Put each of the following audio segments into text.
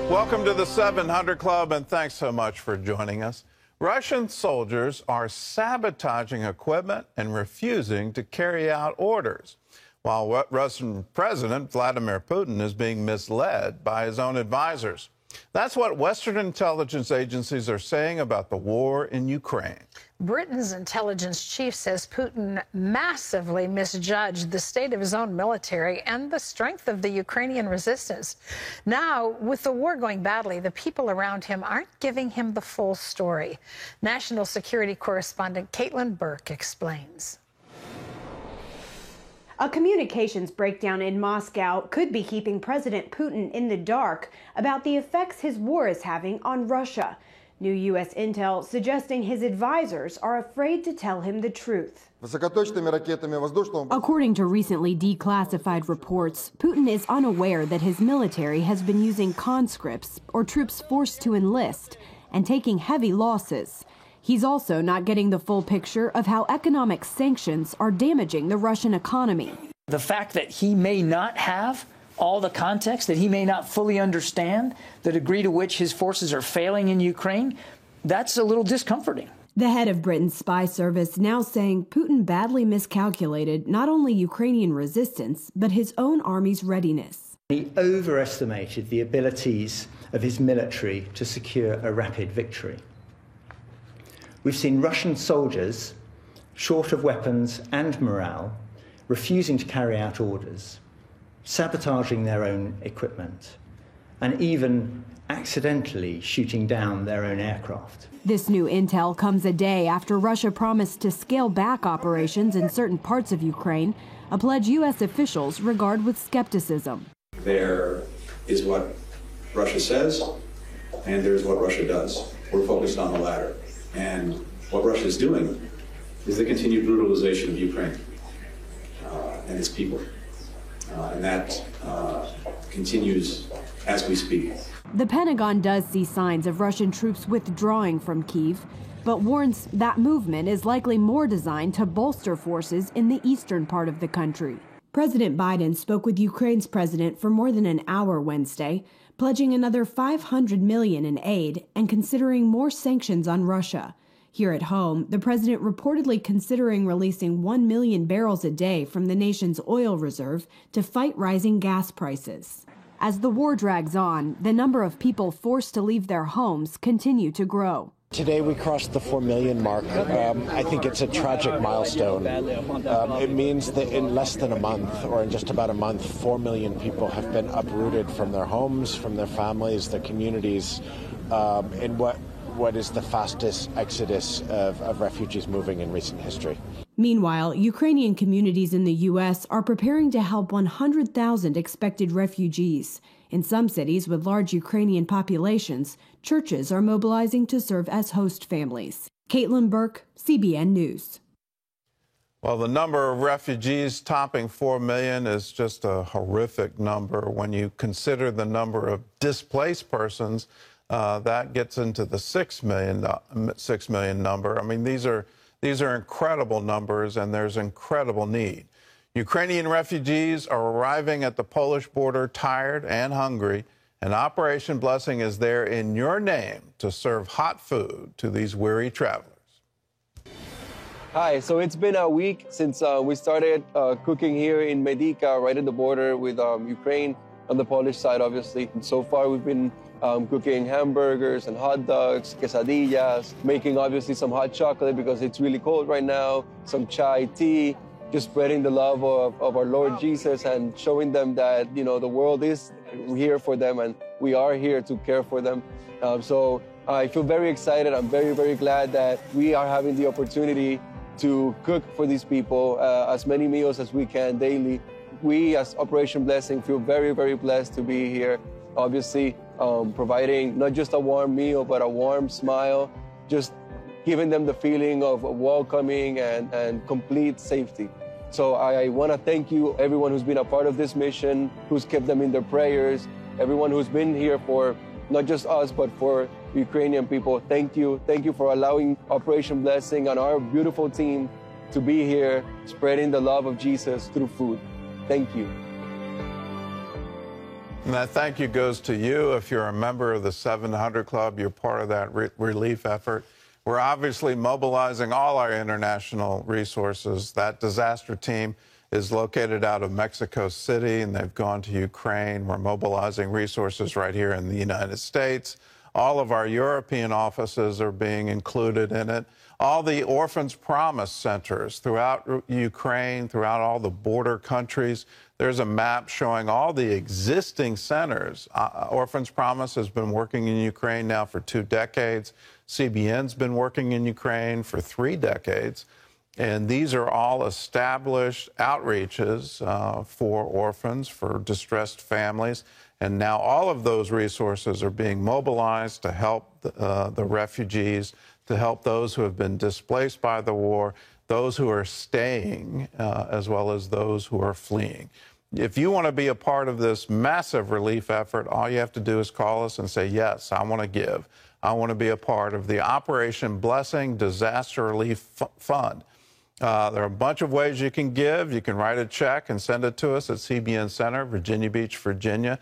Welcome to the 700 Club, and thanks so much for joining us. Russian soldiers are sabotaging equipment and refusing to carry out orders, while Russian President Vladimir Putin is being misled by his own advisors. That's what Western intelligence agencies are saying about the war in Ukraine. Britain's intelligence chief says Putin massively misjudged the state of his own military and the strength of the Ukrainian resistance. Now, with the war going badly, the people around him aren't giving him the full story. National security correspondent Caitlin Burke explains. A communications breakdown in Moscow could be keeping President Putin in the dark about the effects his war is having on Russia. New U.S. intel suggesting his advisors are afraid to tell him the truth. According to recently declassified reports, Putin is unaware that his military has been using conscripts, or troops forced to enlist, and taking heavy losses. He's also not getting the full picture of how economic sanctions are damaging the Russian economy. The fact that he may not have all the context, that he may not fully understand the degree to which his forces are failing in Ukraine, that's a little discomforting. The head of Britain's spy service now saying Putin badly miscalculated not only Ukrainian resistance, but his own army's readiness. He overestimated the abilities of his military to secure a rapid victory. We've seen Russian soldiers, short of weapons and morale, refusing to carry out orders, sabotaging their own equipment, and even accidentally shooting down their own aircraft. This new intel comes a day after Russia promised to scale back operations in certain parts of Ukraine, a pledge U.S. officials regard with skepticism. There is what Russia says, and there's what Russia does. We're focused on the latter. And what Russia is doing is the continued brutalization of Ukraine and its people. And that continues as we speak. The Pentagon does see signs of Russian troops withdrawing from Kyiv, but warns that movement is likely more designed to bolster forces in the eastern part of the country. President Biden spoke with Ukraine's president for more than an hour Wednesday, pledging another $500 million in aid and considering more sanctions on Russia. Here at home, the president reportedly considering releasing 1 million barrels a day from the nation's oil reserve to fight rising gas prices. As the war drags on, the number of people forced to leave their homes continue to grow. Today we crossed the 4 million mark. I think it's a tragic milestone. It means that in less than a month, or in just about a month, 4 million people have been uprooted from their homes, from their families, their communities, in what is the fastest exodus of refugees moving in recent history. Meanwhile, Ukrainian communities in the U.S. are preparing to help 100,000 expected refugees. In some cities with large Ukrainian populations, churches are mobilizing to serve as host families. Caitlin Burke, CBN News. Well, the number of refugees topping 4 million is just a horrific number. When you consider the number of displaced persons, that gets into the 6 million number. I mean, these are incredible numbers, and there's incredible need. Ukrainian refugees are arriving at the Polish border tired and hungry, and Operation Blessing is there in your name to serve hot food to these weary travelers. Hi, so it's been a week since we started cooking here in Medica, right at the border with Ukraine, on the Polish side, obviously. And so far, we've been cooking hamburgers and hot dogs, quesadillas, making obviously some hot chocolate because it's really cold right now, some chai tea, just spreading the love of our Lord Jesus and showing them that, you know, the world is here for them and we are here to care for them. So I feel very excited. I'm very, very glad that we are having the opportunity to cook for these people as many meals as we can daily. We, as Operation Blessing, feel very, very blessed to be here. Obviously, providing not just a warm meal, but a warm smile, just giving them the feeling of welcoming and complete safety. So I want to thank you, everyone who's been a part of this mission, who's kept them in their prayers, everyone who's been here for not just us, but for Ukrainian people. Thank you. Thank you for allowing Operation Blessing and our beautiful team to be here, spreading the love of Jesus through food. Thank you. And that thank you goes to you. If you're a member of the 700 Club, you're part of that relief effort. We're obviously mobilizing all our international resources. That disaster team is located out of Mexico City, and they've gone to Ukraine. We're mobilizing resources right here in the United States. All of our European offices are being included in it. All the Orphans Promise centers throughout Ukraine, throughout all the border countries. There's a map showing all the existing centers. Orphans Promise has been working in Ukraine now for 2 decades. CBN's been working in Ukraine for 3 decades. And these are all established outreaches for orphans, for distressed families. And now all of those resources are being mobilized to help the refugees, to help those who have been displaced by the war, those who are staying, as well as those who are fleeing. If you want to be a part of this massive relief effort, all you have to do is call us and say, yes, I want to give. I want to be a part of the Operation Blessing Disaster Relief Fund. There are a bunch of ways you can give. You can write a check and send it to us at CBN Center, Virginia Beach, Virginia.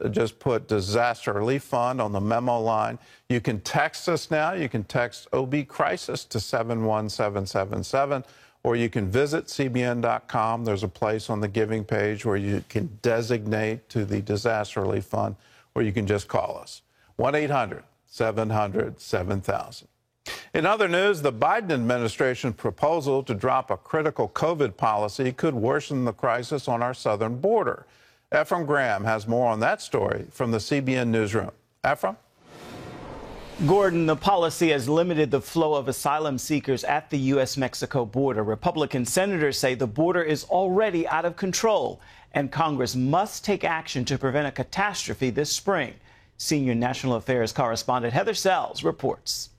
Just put Disaster Relief Fund on the memo line. You can text us now. You can text OB Crisis to 71777, or you can visit cbn.com. There's a place on the giving page where you can designate to the Disaster Relief Fund, or you can just call us. 1-800-700-7000. In other news, the Biden administration proposal to drop a critical COVID policy could worsen the crisis on our southern border. Ephraim Graham has more on that story from the CBN newsroom. Ephraim? Gordon, the policy has limited the flow of asylum seekers at the U.S.-Mexico border. Republican senators say the border is already out of control, and Congress must take action to prevent a catastrophe this spring. Senior National Affairs correspondent Heather Sells reports.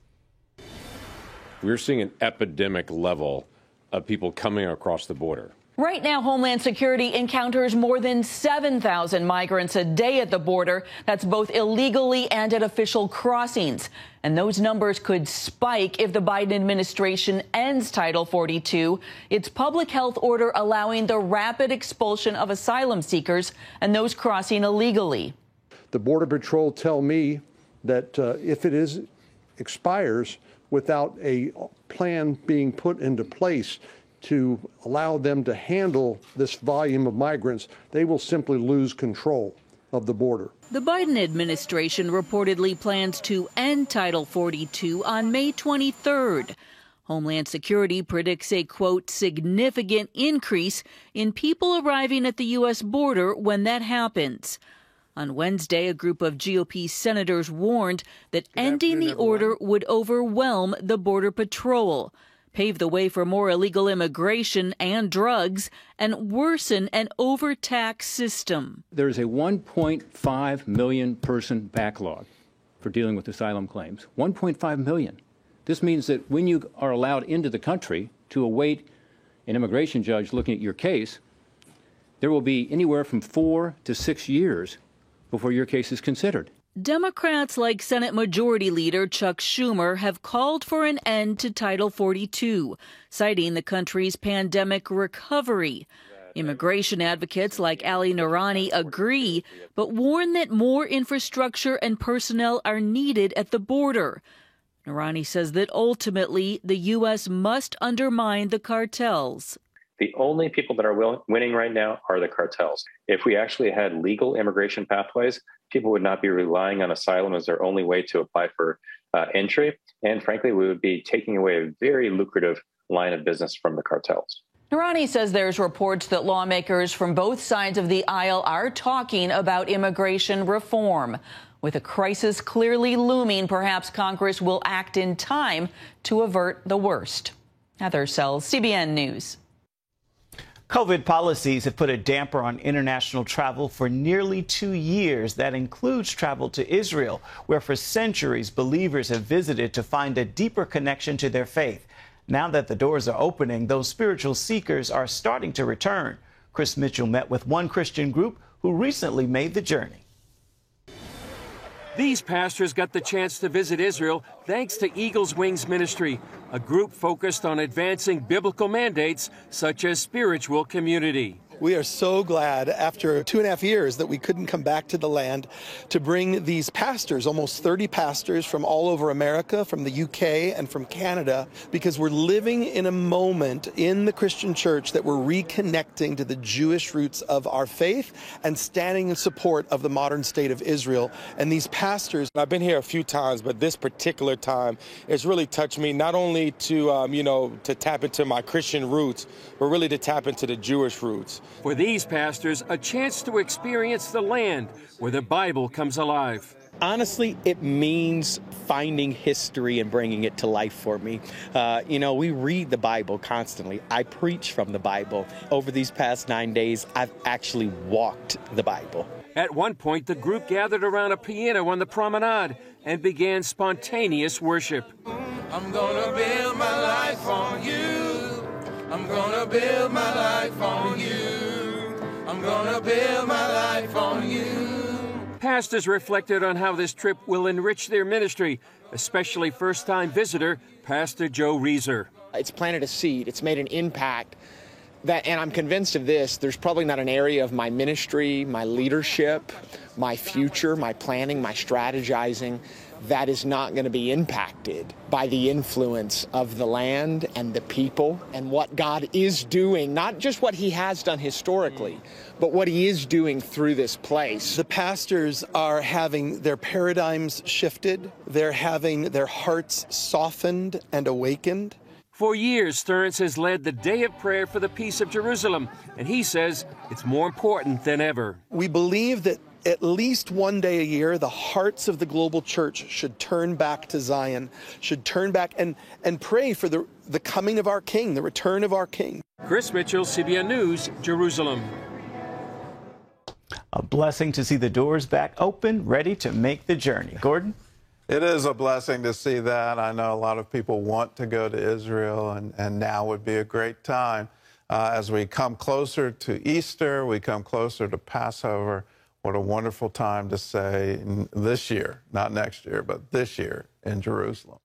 We're seeing an epidemic level of people coming across the border. Right now, Homeland Security encounters more than 7,000 migrants a day at the border. That's both illegally and at official crossings. And those numbers could spike if the Biden administration ends Title 42, its public health order allowing the rapid expulsion of asylum seekers and those crossing illegally. The Border Patrol tell me that if it expires without a plan being put into place to allow them to handle this volume of migrants, they will simply lose control of the border. The Biden administration reportedly plans to end Title 42 on May 23rd. Homeland Security predicts a, quote, significant increase in people arriving at the U.S. border when that happens. On Wednesday, a group of GOP senators warned that ending the order would overwhelm the Border Patrol, pave the way for more illegal immigration and drugs, and worsen an overtaxed system. There's a 1.5 million person backlog for dealing with asylum claims. 1.5 million. This means that when you are allowed into the country to await an immigration judge looking at your case, there will be anywhere from 4 to 6 years before your case is considered. Democrats like Senate Majority Leader Chuck Schumer have called for an end to Title 42, citing the country's pandemic recovery. Immigration advocates like Ali Noorani agree, but warn that more infrastructure and personnel are needed at the border. Noorani says that ultimately the U.S. must undermine the cartels. The only people that are winning right now are the cartels. If we actually had legal immigration pathways, people would not be relying on asylum as their only way to apply for entry. And frankly, we would be taking away a very lucrative line of business from the cartels. Noorani says there's reports that lawmakers from both sides of the aisle are talking about immigration reform. With a crisis clearly looming, perhaps Congress will act in time to avert the worst. Heather Sells, CBN News. COVID policies have put a damper on international travel for nearly 2 years. That includes travel to Israel, where for centuries believers have visited to find a deeper connection to their faith. Now that the doors are opening, those spiritual seekers are starting to return. Chris Mitchell met with one Christian group who recently made the journey. These pastors got the chance to visit Israel thanks to Eagle's Wings Ministry, a group focused on advancing biblical mandates such as spiritual community. We are so glad after 2.5 years that we couldn't come back to the land to bring these pastors, almost 30 pastors from all over America, from the UK and from Canada, because we're living in a moment in the Christian church that we're reconnecting to the Jewish roots of our faith and standing in support of the modern state of Israel. And these pastors... I've been here a few times, but this particular time, it's really touched me not only to, to tap into my Christian roots, but really to tap into the Jewish roots. For these pastors, a chance to experience the land where the Bible comes alive. Honestly, it means finding history and bringing it to life for me. We read the Bible constantly. I preach from the Bible. Over these past 9 days, I've actually walked the Bible. At one point, the group gathered around a piano on the promenade and began spontaneous worship. I'm gonna build my life on you. I'm gonna build my life on you. I'm gonna build my life on you. Pastors reflected on how this trip will enrich their ministry, especially first-time visitor, Pastor Joe Reeser. It's planted a seed. It's made an impact. And I'm convinced of this, there's probably not an area of my ministry, my leadership, my future, my planning, my strategizing that is not going to be impacted by the influence of the land and the people and what God is doing, not just what he has done historically, but what he is doing through this place. The pastors are having their paradigms shifted. They're having their hearts softened and awakened. For years, Stearns has led the Day of Prayer for the Peace of Jerusalem, and he says it's more important than ever. We believe that at least one day a year, the hearts of the global church should turn back to Zion, should turn back and pray for the coming of our King, the return of our King. Chris Mitchell, CBN News, Jerusalem. A blessing to see the doors back open, ready to make the journey. Gordon? It is a blessing to see that. I know a lot of people want to go to Israel, and now would be a great time. As we come closer to Easter, we come closer to Passover. What a wonderful time to say this year, not next year, but this year in Jerusalem.